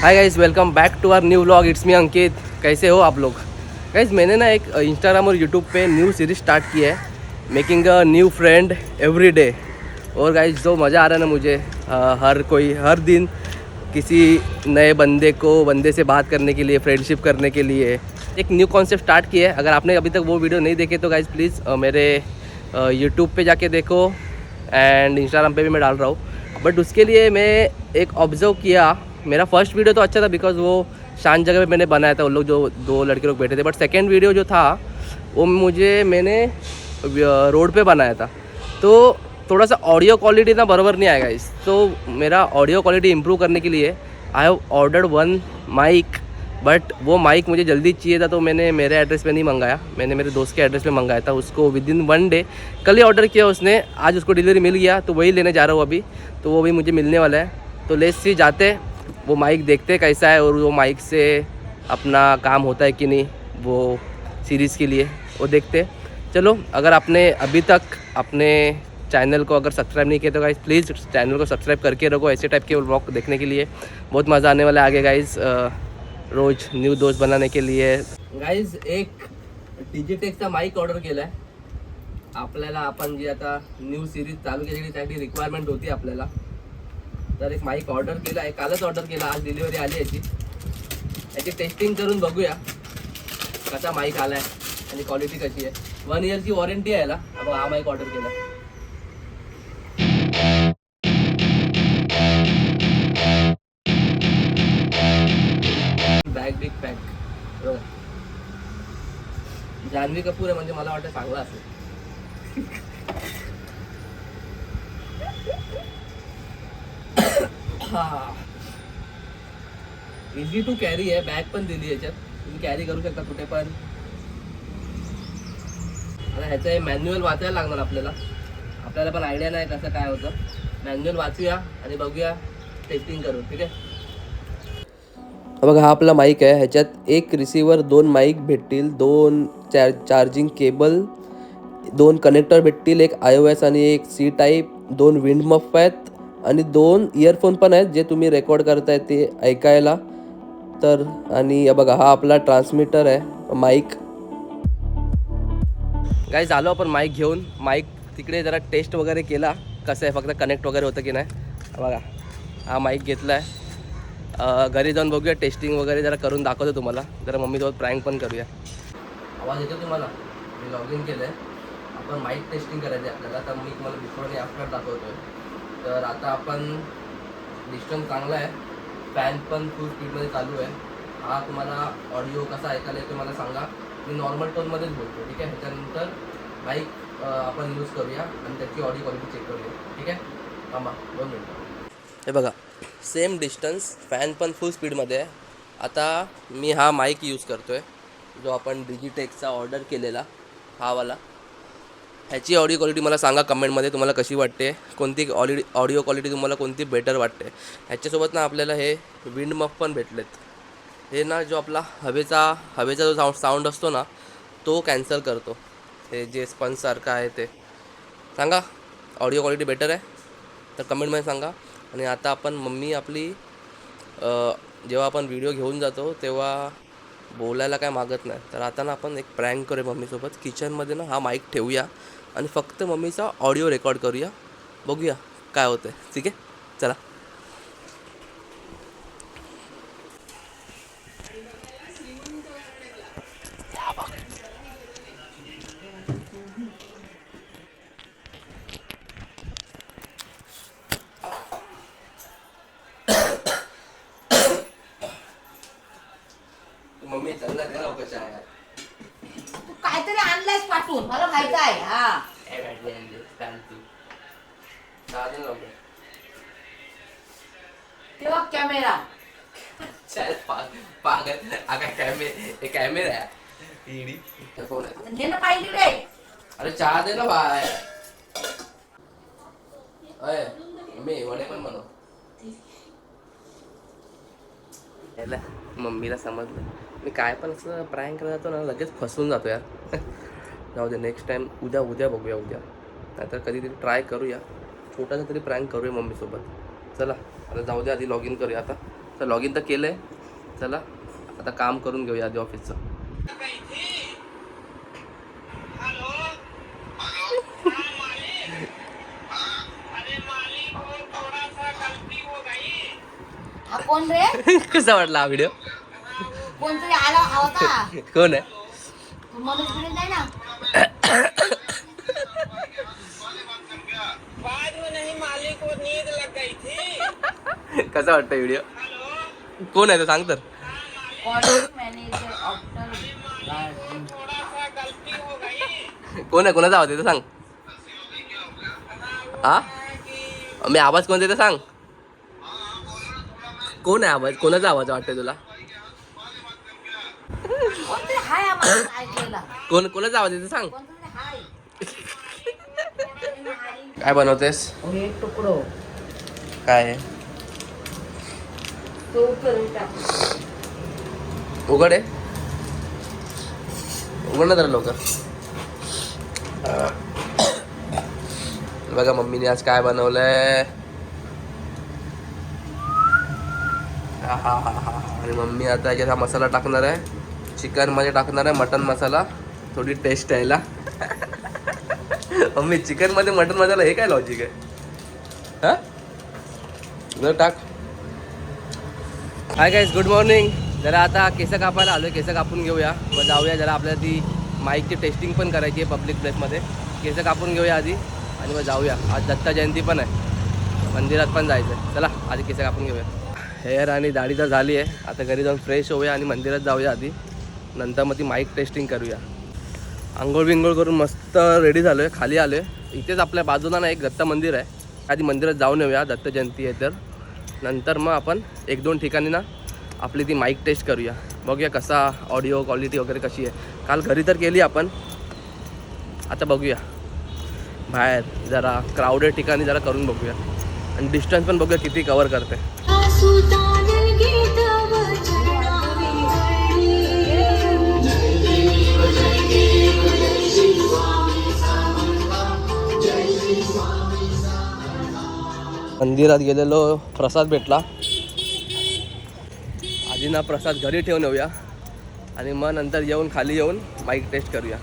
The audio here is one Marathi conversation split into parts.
High guys, welcome back to our new vlog. It's me Ankit. कैसे हो आप लोग? गाइस, मैंने ना एक इंस्टाग्राम और यूट्यूब पे न्यू सीरीज स्टार्ट की है, making a new friend every day. और गाइस, जो मज़ा आ रहा है ना मुझे, हर दिन किसी नए बंदे से बात करने के लिए, फ्रेंडशिप करने के लिए एक न्यू कॉन्सेप्ट स्टार्ट किया है। अगर आपने अभी तक वो वीडियो नहीं देखे तो गाइस प्लीज़ मेरे यूट्यूब पे जाके देखो, एंड इंस्टाग्राम पे भी मैं डाल रहा हूँ। बट उसके लिए मैं एक ऑब्ज़र्व किया। मेरा फर्स्ट वीडियो तो अच्छा था बिकॉज वो शांत जगह पे मैंने बनाया था, वो लोग जो दो लड़के लोग बैठे थे। बट सेकेंड वीडियो जो था वो मैंने रोड पे बनाया था, तो थोड़ा सा ऑडियो क्वालिटी ना बराबर नहीं आएगा इस। तो मेरा ऑडियो क्वालिटी इंप्रूव करने के लिए I have ordered one mic. But वो माइक मुझे जल्दी चाहिए था, तो मैंने मेरे एड्रेस पे नहीं मंगाया, मैंने मेरे दोस्त के एड्रेस पे मंगाया था। उसको विद इन 1 डे, कल ही ऑर्डर किया उसने, आज उसको डिलीवरी मिल गया, तो वही लेने जा रहा हूँ अभी। तो वो भी मुझे मिलने वाला है, तो लेट्स सी, जाते वो माइक देखते कैसा है और वो माइक से अपना काम होता है कि नहीं वो सीरीज़ के लिए, वो देखते। चलो, अगर आपने अभी तक अपने चैनल को अगर सब्सक्राइब नहीं किया तो गाइज़ प्लीज़ चैनल को सब्सक्राइब करके रखो, ऐसे टाइप के व्लॉग देखने के लिए। बहुत मज़ा आने वाला है आगे गाइज़, रोज न्यू दोस्त बनाने के लिए। गाइज, एक डिजिटेक्सचा माईक ऑर्डर केला आहे आपल्याला। आपण जी आता न्यू सिरीज चालू केलेली त्याची रिक्वायरमेंट होती आपल्याला, तर एक माईक ऑर्डर केला आहे, कालच ऑर्डर केला, आज डिलिव्हरी आली याची टेस्टिंग करून बघूया कसा माईक आला आहे आणि क्वालिटी कशी आहे। 1 इयरची वॉरंटी आहे याला। अब हा माईक ऑर्डर केला आहे। Bag big pack, Janhvi Kapoor आहे म्हणजे मला वाटतं चांगला असेल। इझी टू कॅरी आहे, बॅग पण दिली याच्यात, तुम्ही कॅरी करू शकता कुठे पण। आता ह्याचं हे मॅन्युअल वाचायला लागणार आपल्याला पण आयडिया नाही कसं काय होतं। मॅन्युअल वाचूया आणि बघूया, टेस्टिंग करू, ठीक आहे। बघा, हा आपला माईक आहे, ह्याच्यात एक रिसिव्हर, 2 माईक भेटतील, 2 चार्जिंग केबल, 2 कनेक्टर भेटतील, एक iOS आणि एक C टाईप, 2 विंड मफ आहेत आणि 2 इयरफोन पण आहेत जे तुम्ही रेकॉर्ड करताय ते ऐकायला। तर आणि बघा, हा आपला ट्रान्समीटर आहे, माईक। गाइस, आलो आपण माईक घेऊन। माईक तिकडे जरा टेस्ट वगैरे केला कसं आहे, फक्त कनेक्ट वगैरे होतं की नाही। बघा, हा माईक घेतला आहे, घरी जाऊन बघूया, टेस्टिंग वगैरे जरा करून दाखवतो तुम्हाला। जरा मम्मीसोबत प्रँक पण करूया। आवाज येतो तुम्हाला? मी लॉग इन केलं आहे, आपण माईक टेस्टिंग करायचं आहे आपल्याला। तर मी तुम्हाला बिफोर आणि आफ्टर दाखवतो आहे। तर आता आपण डिस्टन्स चांगला आहे, फॅन पण फुल स्पीडमध्ये चालू आहे। हा तुम्हाला ऑडिओ कसा ऐकायला आहे तुम्हाला सांगा, मी नॉर्मल टोनमध्येच बोलतो, ठीक आहे। ह्याच्यानंतर माईक आपण यूज करूया आणि त्याची ऑडिओ क्वालिटी चेक करूया, ठीक आहे। थांबा 2 मिनटं। हे बघा, सेम डिस्टन्स, फॅन पण फुल स्पीडमध्ये आहे। आता मी हा माईक यूज करतो आहे, जो आपण डिजिटेक्सचा ऑर्डर केलेला, हा वाला। ह्याची ऑडिओ क्वालिटी मला सांगा कमेंटमध्ये तुम्हाला कशी वाटते, कोणती ऑडिओ क्वालिटी तुम्हाला कोणती बेटर वाटते। ह्याच्यासोबत ना आपल्याला हे विंड मफ पण भेटलेत। हे ना जो आपला हवेचा जो साऊंड असतो ना, तो कॅन्सल करतो। हे जे स्पंजसारखं आहे ते। सांगा, ऑडिओ क्वालिटी बेटर आहे तर कमेंटमध्ये सांगा। आणि आता आपण मम्मी आपली जेव्हा आपण व्हिडिओ घेऊन जातो तेव्हा बोलायला काय मागत नाही, तर आता ना आपण एक प्रँक करूया मम्मीसोबत। किचनमध्ये ना हा माईक ठेवूया आणि फक्त मम्मीचा ऑडिओ रेकॉर्ड करूया, बघूया काय होतं आहे, ठीक आहे। चला, मम्मी चालला दे ना कशा आहे। तू काहीतरी आणलंयस पाठवून, मला माहित आहे। हा, तेव्हा कॅमेरा पागल, आगा कॅमेरा आहे, ईडी फोन आहे। नेलं पाहिजे रे। अरे चहा दे ना बाय। अय मम्मी, वडे पण बनव। याला मम्मीला समजलं मी काय पण असं प्रँक करत जातो ना, लगेच फसून जातो यार। जाऊ दे, नेक्स्ट टाईम उद्या बघूया, उद्या नाहीतर कधीतरी ट्राय करूया, छोटासा तरी प्रँक करूया मम्मीसोबत। चला, आता जाऊ दे, आधी लॉग इन करूया आता। तर लॉग इन तर केलं आहे. चला आता काम करून घेऊया आधी ऑफिसचं. हा कोण रे? कसा वाटला हा व्हिडिओ? कोणतरी आला होता. कोण आहे? मनोज भिडे जाय ना. कसा वाटतं व्हिडिओ? कोण आहे तो सांग तर. मॅनेजर आफ्टर कोण आहे? कोणाचा आवाज येतो सांग. हा मी आवाज कोणता येतो सांग. कोण आहे आवाज? कोणाचा आवाज वाटतोय तुला? कोणतरी हाय आम्हाला ऐकलेला. कोणाचा आवाज येतो सांग. कोणतरी हाय. काय बनवतेस? हे तुकडो काय आहे? तो करून टाक. उघड आहे. उघड ना जरा लवकर. बघा मम्मीने आज काय बनवलंय. हा आणि मम्मी आता याच्यात हा मसाला टाकणार आहे. चिकन मध्ये टाकणार आहे मटन मसाला, थोडी टेस्ट यायला. मम्मी चिकन मध्ये मटन मसाला, हे काय लॉजिक आहे? हा जर टाक. Hi guys, good morning. जरा आता केस कापायला आलो आहे. केस कापून घेऊया, मग जाऊया. जरा आपल्याला ती माईकची टेस्टिंग पण करायची आहे पब्लिक प्लेसमध्ये. केस कापून घेऊया आधी आणि मग जाऊया. आज दत्त जयंती पण आहे, मंदिरात पण जायचं आहे. चला आधी केस कापून घेऊया. हेअर आणि दाढी तर झाली आहे. आता घरी जाऊन फ्रेश होऊया आणि मंदिरात जाऊया आधी. नंतर मग ती माईक टेस्टिंग करूया. आंघोळ बिंघोळ करून मस्त रेडी झालो आहे. खाली आलो आहे. इथेच आपल्या बाजूला ना एक दत्त मंदिर आहे. आधी मंदिरात जाऊन येऊया, दत्त जयंती आहे तर. नंतर मग आपण 1-2 ठिकाणी ना आपली ती माईक टेस्ट करूया. बघूया कसा ऑडिओ क्वालिटी वगैरे कशी आहे. काल घरी तर केली आपण, आता बघूया बाहेर जरा क्राऊडेड ठिकाणी जरा करून बघूया. आणि डिस्टन्स पण बघूया किती कवर करते. मंदिरात गेलेलो, प्रसाद भेटला. आधी ना प्रसाद घरी ठेवून येऊया आणि मग नंतर येऊन खाली येऊन माईक टेस्ट करूया.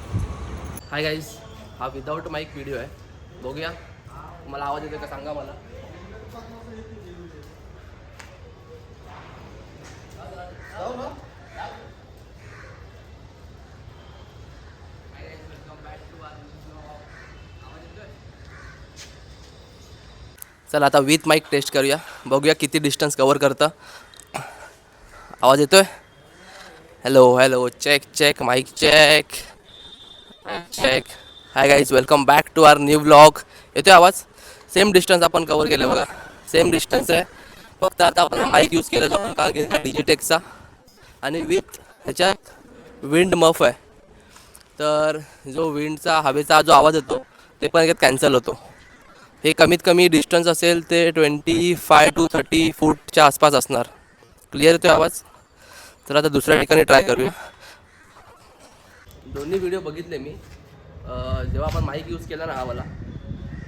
हाय गाईज, हा विदाऊट माईक व्हिडिओ आहे. बघूया मला आवाज येतो का सांगा मला. चला आता विथ माईक टेस्ट करूया. बघूया किती डिस्टन्स कवर करतं. आवाज येतोय? Hello hello, check check, mic check check. Hi guys, welcome back to our new vlog. येतोय आवाज? सेम डिस्टन्स आपण कवर केलं बघा. सेम डिस्टन्स आहे, फक्त आता आपण माईक यूज केलं आपण काल घेतला डिजिटेकचा. आणि विथ ह्याच्यात विंड मफ आहे, तर जो विंडचा हवेचा जो आवाज येतो ते पण याच्यात कॅन्सल होतो. हे कमीत कमी डिस्टन्स असेल ते 25 to 30 फूटच्या आसपास असणार. क्लिअर येतो आवाज? तर आता दुसऱ्या ठिकाणी ट्राय करूया. दोन्ही व्हिडिओ बघितले मी. जेव्हा आपण माईक यूज केला ना हवाला,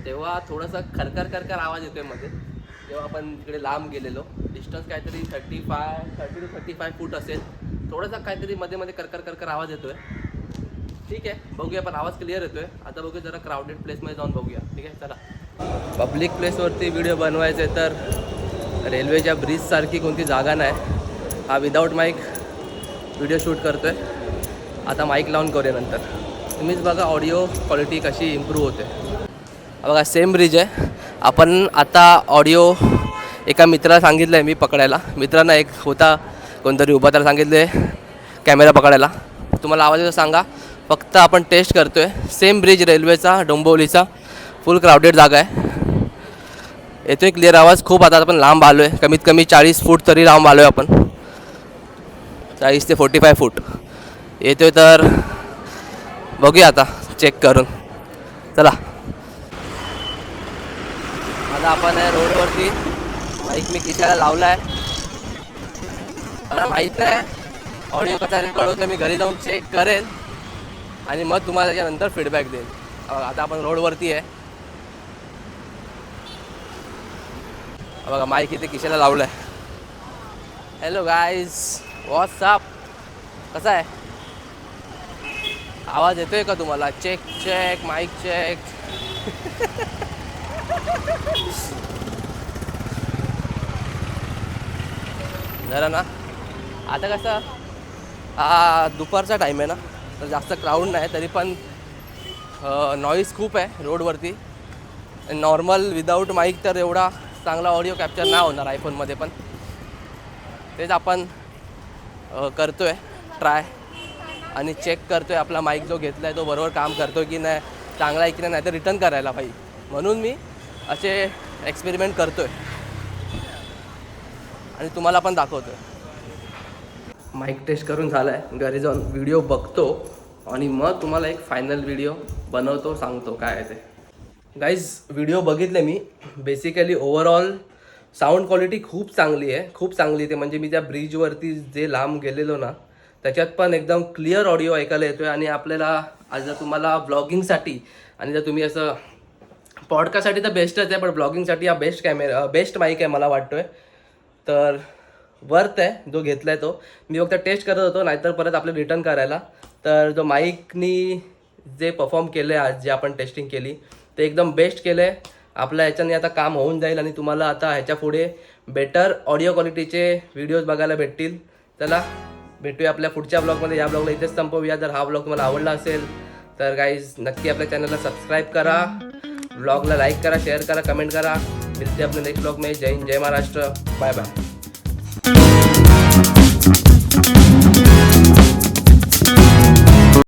तेव्हा थोडासा खरखर आवाज येतोय मध्ये. जेव्हा आपण तिकडे लांब गेलेलो, डिस्टन्स काहीतरी 30 to 35 फूट असेल, थोडासा काहीतरी मध्ये खरखर आवाज येतोय. ठीक आहे, बघूया. पण आवाज क्लिअर येतोय. आता बघूया जरा क्राऊडेड प्लेसमध्ये जाऊन बघूया. ठीक आहे, चला. पब्लिक प्लेसवरती व्हिडिओ बनवायचे तर रेल्वेच्या ब्रिजसारखी कोणती जागा नाही. हा विदाऊट माईक व्हिडिओ शूट करतो आहे. आता माईक लावून करूया नंतर. तुम्हीच बघा ऑडिओ क्वालिटी कशी इम्प्रूव्ह होते. बघा सेम ब्रिज आहे. आपण आता ऑडिओ एका मित्राला सांगितलं आहे मी पकडायला. मित्रांना एक होता कोणतरी उभा, त्याला सांगितले कॅमेरा पकडायला. तुम्हाला आवाज येतो सांगा. फक्त आपण टेस्ट करतो आहे. सेम ब्रिज रेल्वेचा, डोंबिवलीचा. फुल क्राऊडेड जागा आहे. येतो आहे क्लिअर आवाज. खूप आता आपण लांब आलो आहे, कमीत कमी 40 फूट तरी लांब आलो आहे आपण. 40 ते 45 फूट येतो आहे. तर बघूया आता चेक करून. चला आता आपण आहे रोडवरती. माईक मी खिशाला लावला आहे. मला माहीत नाही ऑडिओ कसा कळवतो. मी घरी जाऊन चेक करेन आणि मग तुम्हाला त्याच्यानंतर फीडबॅक देईन. आता आपण रोडवरती आहे. बघा माईक इथे खिशाला लावला आहे. हॅलो गाईज, व्हॉट्सअप, कसा आहे? आवाज येतोय का तुम्हाला? Check check, mic check. जरा ना आता कसं हा दुपारचा टाईम आहे ना, तर जास्त क्राऊड नाही, तरी पण नॉईज खूप आहे रोडवरती. नॉर्मल विदाऊट माईक तर एवढा चांगला ऑडिओ कॅप्चर नाही होणार आयफोनमध्ये, पण तेच आपण करतो आहे ट्राय आणि चेक करतो आहे आपला माईक जो घेतला आहे तो बरोबर काम करतो की नाही, चांगला आहे की नाही, तर रिटर्न करायला पाहिजे. म्हणून मी असे एक्सपेरिमेंट करतो आहे आणि तुम्हाला पण दाखवतो आहे. माईक टेस्ट करून झाला आहे, घरी जाऊन व्हिडिओ बघतो आणि मग तुम्हाला एक फायनल व्हिडिओ बनवतो, सांगतो काय आहे ते. गाईज व्हिडिओ बघितले मी. बेसिकली ओव्हरऑल साऊंड क्वालिटी खूप चांगली आहे, खूप चांगली. ते म्हणजे मी त्या ब्रिजवरती जे लांब गेलेलो ना, त्याच्यात पण एकदम क्लिअर ऑडिओ ऐकायला येतो आहे. आणि आपल्याला आज जर तुम्हाला ब्लॉगिंगसाठी आणि जर तुम्ही असं पॉडकास्टसाठी तर बेस्टच आहे, पण ब्लॉगिंगसाठी हा बेस्ट माईक आहे मला वाटतो आहे. तर वर्थ आहे जो घेतला आहे तो. मी फक्त टेस्ट करत होतो, नाहीतर परत आपलं रिटर्न करायला. तर जो माईकनी जे परफॉर्म केलं आहे आज, जे आपण टेस्टिंग केली ते एकदम बेस्ट केलं आहे. आपल्या ह्याच्याने आता काम होऊन जाईल आणि तुम्हाला आता ह्याच्या पुढे बेटर ऑडिओ क्वालिटीचे व्हिडिओज बघायला भेटतील. चला भेटूया आपल्या पुढच्या ब्लॉगमध्ये. या ब्लॉगला इथेच संपवूया. जर हा ब्लॉग तुम्हाला आवडला असेल तर गाईज नक्की आपल्या चॅनलला सबस्क्राईब करा, ब्लॉगला लाईक करा, शेअर करा, कमेंट करा. मिळते आपल्या नेक्स्ट ब्लॉग में. जय हिंद, जय महाराष्ट्र, बाय बाय.